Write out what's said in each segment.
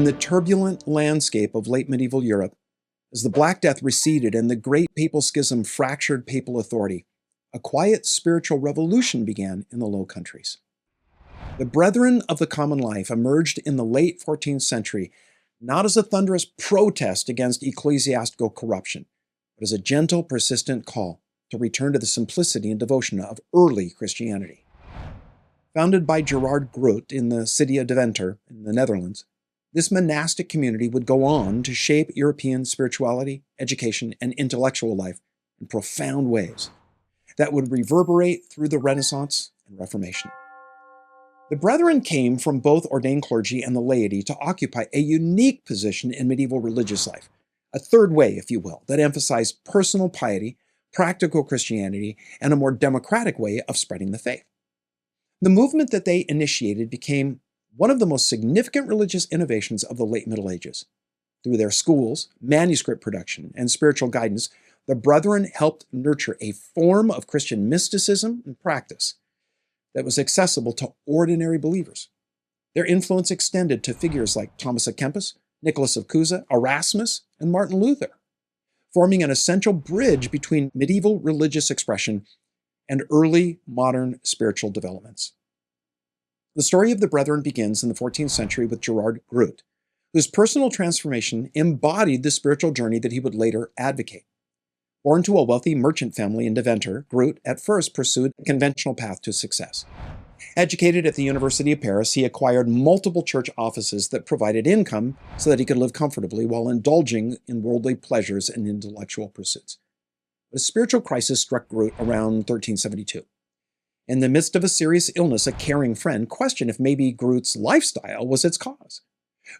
In the turbulent landscape of late medieval Europe, as the Black Death receded and the Great Papal Schism fractured papal authority, a quiet spiritual revolution began in the Low Countries. The Brethren of the Common Life emerged in the late 14th century not as a thunderous protest against ecclesiastical corruption, but as a gentle, persistent call to return to the simplicity and devotion of early Christianity. Founded by Gerard Groote in the city of Deventer in the Netherlands, this monastic community would go on to shape European spirituality, education, and intellectual life in profound ways that would reverberate through the Renaissance and Reformation. The Brethren came from both ordained clergy and the laity to occupy a unique position in medieval religious life, a third way, if you will, that emphasized personal piety, practical Christianity, and a more democratic way of spreading the faith. The movement that they initiated became one of the most significant religious innovations of the late Middle Ages. Through their schools, manuscript production, and spiritual guidance, the Brethren helped nurture a form of Christian mysticism and practice that was accessible to ordinary believers. Their influence extended to figures like Thomas of Kempis, Nicholas of Cusa, Erasmus, and Martin Luther, forming an essential bridge between medieval religious expression and early modern spiritual developments. The story of the Brethren begins in the 14th century with Gerard Groote, whose personal transformation embodied the spiritual journey that he would later advocate. Born to a wealthy merchant family in Deventer, Groote at first pursued a conventional path to success. Educated at the University of Paris, he acquired multiple church offices that provided income so that he could live comfortably while indulging in worldly pleasures and intellectual pursuits. But a spiritual crisis struck Groote around 1372. In the midst of a serious illness, a caring friend questioned if maybe Groote's lifestyle was its cause.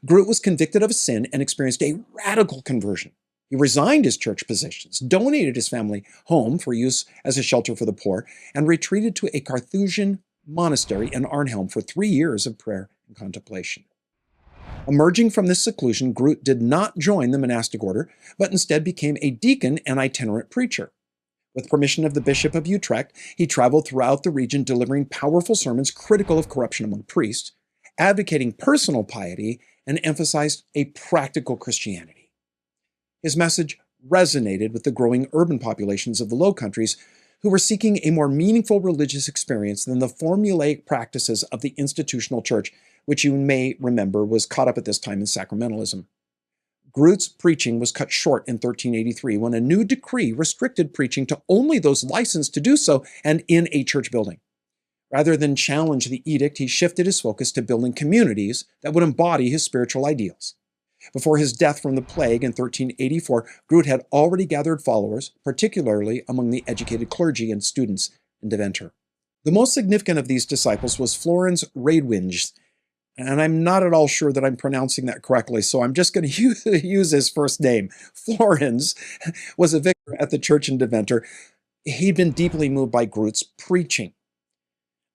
Groote was convicted of a sin and experienced a radical conversion. He resigned his church positions, donated his family home for use as a shelter for the poor, and retreated to a Carthusian monastery in Arnhem for 3 years of prayer and contemplation. Emerging from this seclusion, Groote did not join the monastic order, but instead became a deacon and itinerant preacher. With permission of the Bishop of Utrecht, he traveled throughout the region delivering powerful sermons critical of corruption among priests, advocating personal piety, and emphasized a practical Christianity. His message resonated with the growing urban populations of the Low Countries, who were seeking a more meaningful religious experience than the formulaic practices of the institutional church, which you may remember was caught up at this time in sacramentalism. Groote's preaching was cut short in 1383 when a new decree restricted preaching to only those licensed to do so and in a church building. Rather than challenge the edict, he shifted his focus to building communities that would embody his spiritual ideals. Before his death from the plague in 1384, Groote had already gathered followers, particularly among the educated clergy and students in Deventer. The most significant of these disciples was Florens Radewijns, and I'm not at all sure that I'm pronouncing that correctly, so I'm just going to use his first name. Florens was a vicar at the church in Deventer. He'd been deeply moved by Groote's preaching.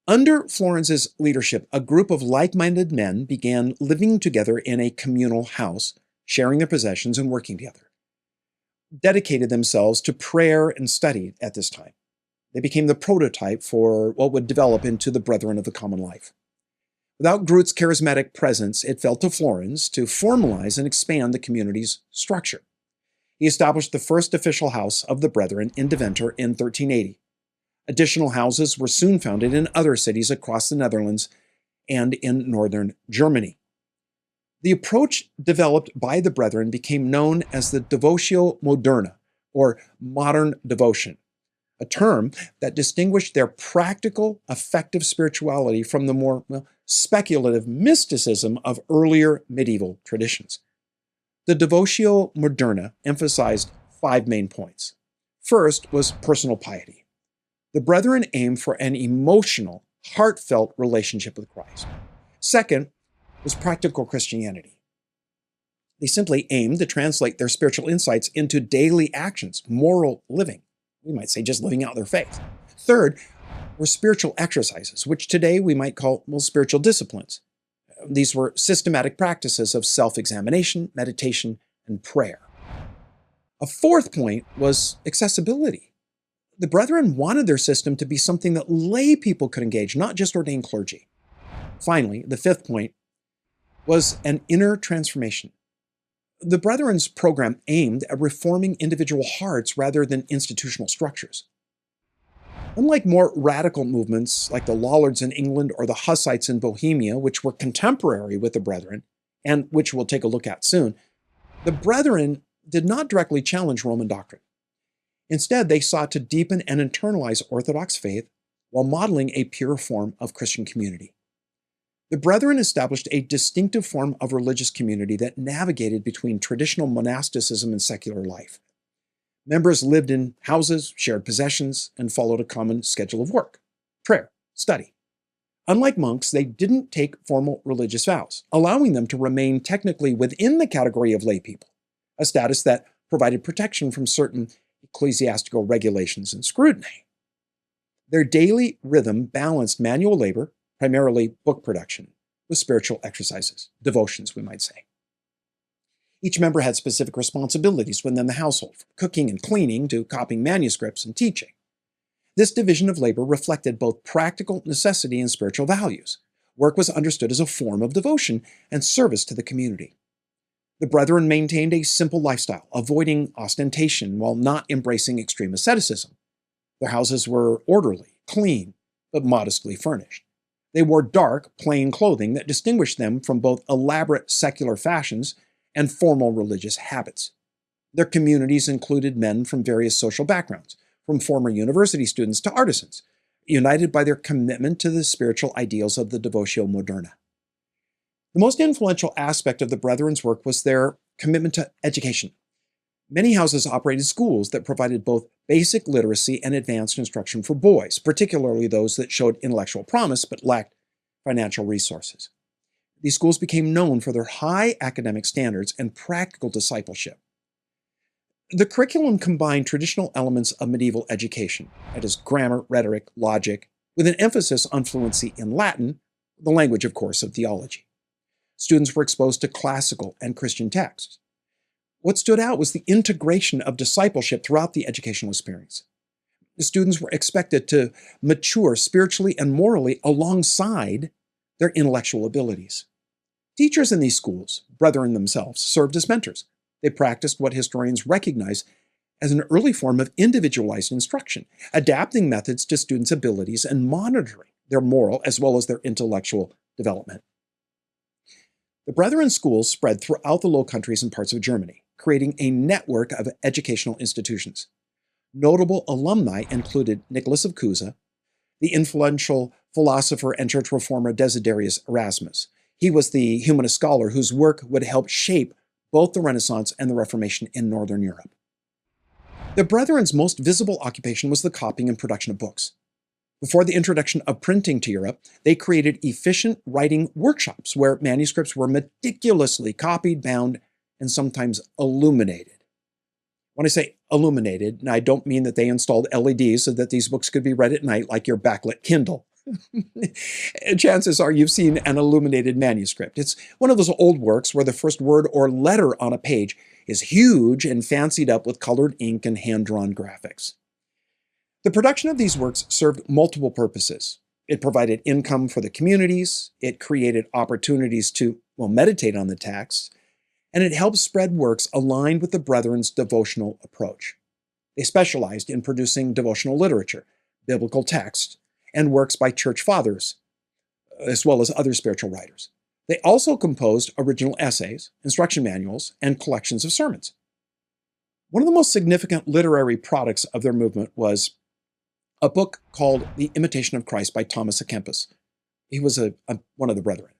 Under Florens's leadership, a group of like-minded men began living together in a communal house, sharing their possessions and working together. Dedicated themselves to prayer and study at this time. They became the prototype for what would develop into the Brethren of the Common Life. Without Groote's charismatic presence, it fell to Florens to formalize and expand the community's structure. He established the first official house of the Brethren in Deventer in 1380. Additional houses were soon founded in other cities across the Netherlands and in northern Germany. The approach developed by the Brethren became known as the Devotio Moderna, or modern devotion, a term that distinguished their practical, effective spirituality from the more speculative mysticism of earlier medieval traditions. The Devotio Moderna emphasized 5 main points. First was personal piety. The Brethren aimed for an emotional, heartfelt relationship with Christ. Second was practical Christianity. They simply aimed to translate their spiritual insights into daily actions, moral living. We might say just living out their faith. Third were spiritual exercises, which today we might call spiritual disciplines. These were systematic practices of self-examination, meditation, and prayer. A fourth point was accessibility. The Brethren wanted their system to be something that lay people could engage, not just ordained clergy. Finally, the fifth point was an inner transformation. The Brethren's program aimed at reforming individual hearts rather than institutional structures. Unlike more radical movements like the Lollards in England or the Hussites in Bohemia, which were contemporary with the Brethren, and which we'll take a look at soon, the Brethren did not directly challenge Roman doctrine. Instead, they sought to deepen and internalize Orthodox faith while modeling a pure form of Christian community. The Brethren established a distinctive form of religious community that navigated between traditional monasticism and secular life. Members lived in houses, shared possessions, and followed a common schedule of work, prayer, study. Unlike monks, they didn't take formal religious vows, allowing them to remain technically within the category of lay people, a status that provided protection from certain ecclesiastical regulations and scrutiny. Their daily rhythm balanced manual labor, primarily book production, with spiritual exercises, devotions, we might say. Each member had specific responsibilities within the household, from cooking and cleaning to copying manuscripts and teaching. This division of labor reflected both practical necessity and spiritual values. Work was understood as a form of devotion and service to the community. The Brethren maintained a simple lifestyle, avoiding ostentation while not embracing extreme asceticism. Their houses were orderly, clean, but modestly furnished. They wore dark, plain clothing that distinguished them from both elaborate secular fashions and formal religious habits. Their communities included men from various social backgrounds, from former university students to artisans, united by their commitment to the spiritual ideals of the Devotio Moderna. The most influential aspect of the Brethren's work was their commitment to education. Many houses operated schools that provided both basic literacy and advanced instruction for boys, particularly those that showed intellectual promise but lacked financial resources. These schools became known for their high academic standards and practical discipleship. The curriculum combined traditional elements of medieval education, that is, grammar, rhetoric, logic, with an emphasis on fluency in Latin, the language, of course, of theology. Students were exposed to classical and Christian texts. What stood out was the integration of discipleship throughout the educational experience. The students were expected to mature spiritually and morally alongside their intellectual abilities. Teachers in these schools, Brethren themselves, served as mentors. They practiced what historians recognize as an early form of individualized instruction, adapting methods to students' abilities and monitoring their moral as well as their intellectual development. The Brethren schools spread throughout the Low Countries and parts of Germany, creating a network of educational institutions. Notable alumni included Nicholas of Cusa, the influential philosopher and church reformer Desiderius Erasmus. He was the humanist scholar whose work would help shape both the Renaissance and the Reformation in Northern Europe. The Brethren's most visible occupation was the copying and production of books. Before the introduction of printing to Europe, they created efficient writing workshops where manuscripts were meticulously copied, bound, and sometimes illuminated. When I say illuminated, I don't mean that they installed LEDs so that these books could be read at night like your backlit Kindle. Chances are you've seen an illuminated manuscript. It's one of those old works where the first word or letter on a page is huge and fancied up with colored ink and hand-drawn graphics. The production of these works served multiple purposes. It provided income for the communities, it created opportunities to, meditate on the texts, and it helped spread works aligned with the Brethren's devotional approach. They specialized in producing devotional literature, biblical texts, and works by church fathers, as well as other spiritual writers. They also composed original essays, instruction manuals, and collections of sermons. One of the most significant literary products of their movement was a book called The Imitation of Christ by Thomas à Kempis. He was one of the Brethren.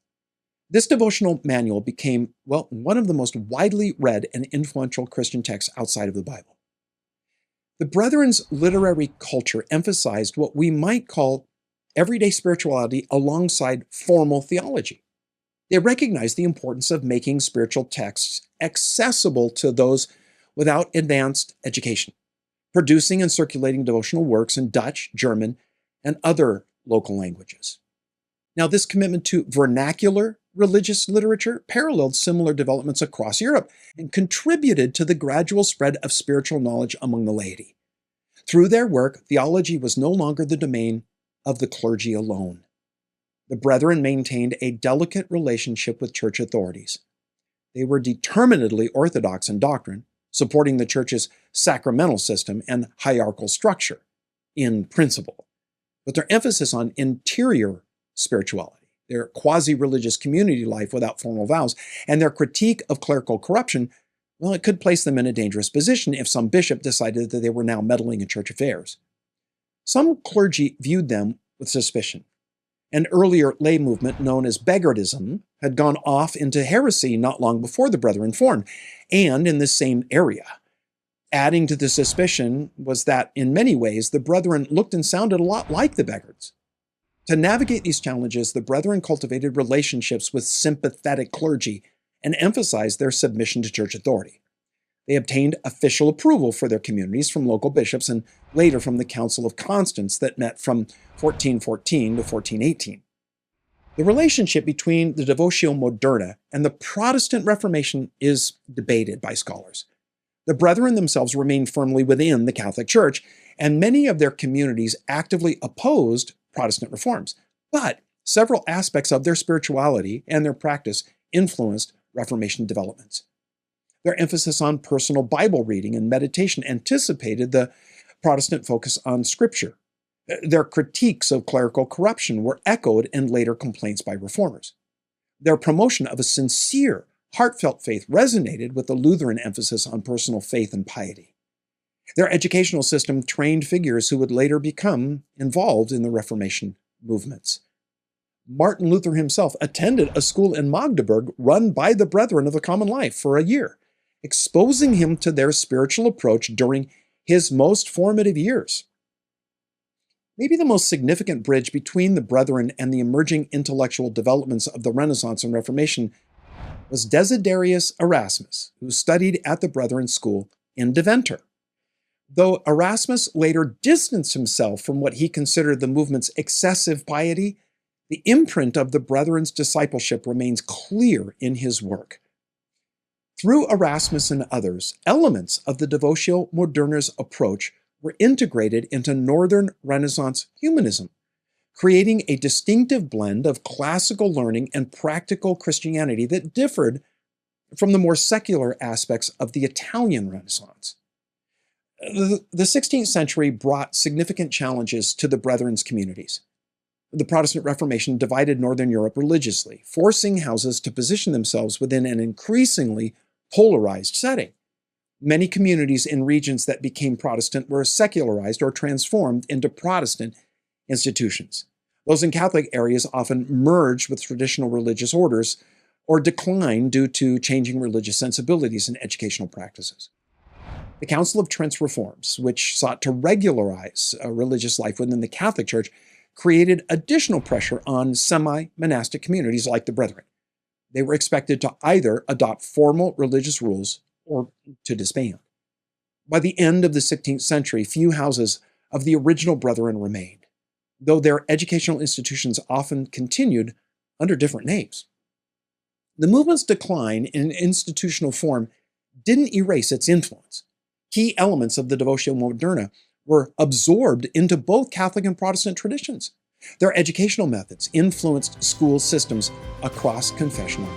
This devotional manual became, one of the most widely read and influential Christian texts outside of the Bible. The Brethren's literary culture emphasized what we might call everyday spirituality alongside formal theology. They recognized the importance of making spiritual texts accessible to those without advanced education, producing and circulating devotional works in Dutch, German, and other local languages. Now, this commitment to vernacular religious literature paralleled similar developments across Europe and contributed to the gradual spread of spiritual knowledge among the laity. Through their work, theology was no longer the domain of the clergy alone. The Brethren maintained a delicate relationship with church authorities. They were determinedly orthodox in doctrine, supporting the church's sacramental system and hierarchical structure in principle. But their emphasis on interior spirituality, their quasi-religious community life without formal vows, and their critique of clerical corruption, well, it could place them in a dangerous position if some bishop decided that they were now meddling in church affairs. Some clergy viewed them with suspicion. An earlier lay movement known as 𝙮𝙬𝙧ism had gone off into heresy not long before the Brethren formed, and in this same area. Adding to the suspicion was that, in many ways, the Brethren looked and sounded a lot like the 𝙮𝙬𝙧s. To navigate these challenges, the Brethren cultivated relationships with sympathetic clergy and emphasized their submission to church authority. They obtained official approval for their communities from local bishops and later from the Council of Constance that met from 1414 to 1418. The relationship between the Devotio Moderna and the Protestant Reformation is debated by scholars. The Brethren themselves remained firmly within the Catholic Church, and many of their communities actively opposed Protestant reforms. But several aspects of their spirituality and their practice influenced Reformation developments. Their emphasis on personal Bible reading and meditation anticipated the Protestant focus on Scripture. Their critiques of clerical corruption were echoed in later complaints by reformers. Their promotion of a sincere, heartfelt faith resonated with the Lutheran emphasis on personal faith and piety. Their educational system trained figures who would later become involved in the Reformation movements. Martin Luther himself attended a school in Magdeburg run by the Brethren of the Common Life for a year, exposing him to their spiritual approach during his most formative years. Maybe the most significant bridge between the Brethren and the emerging intellectual developments of the Renaissance and Reformation was Desiderius Erasmus, who studied at the Brethren school in Deventer. Though Erasmus later distanced himself from what he considered the movement's excessive piety, the imprint of the Brethren's discipleship remains clear in his work. Through Erasmus and others, elements of the Devotio Moderna's approach were integrated into Northern Renaissance humanism, creating a distinctive blend of classical learning and practical Christianity that differed from the more secular aspects of the Italian Renaissance. The 16th century brought significant challenges to the Brethren's communities. The Protestant Reformation divided Northern Europe religiously, forcing houses to position themselves within an increasingly polarized setting. Many communities in regions that became Protestant were secularized or transformed into Protestant institutions. Those in Catholic areas often merged with traditional religious orders or declined due to changing religious sensibilities and educational practices. The Council of Trent's reforms, which sought to regularize religious life within the Catholic Church, created additional pressure on semi-monastic communities like the Brethren. They were expected to either adopt formal religious rules or to disband. By the end of the 16th century, few houses of the original Brethren remained, though their educational institutions often continued under different names. The movement's decline in institutional form didn't erase its influence. Key elements of the Devotio Moderna were absorbed into both Catholic and Protestant traditions. Their educational methods influenced school systems across confessional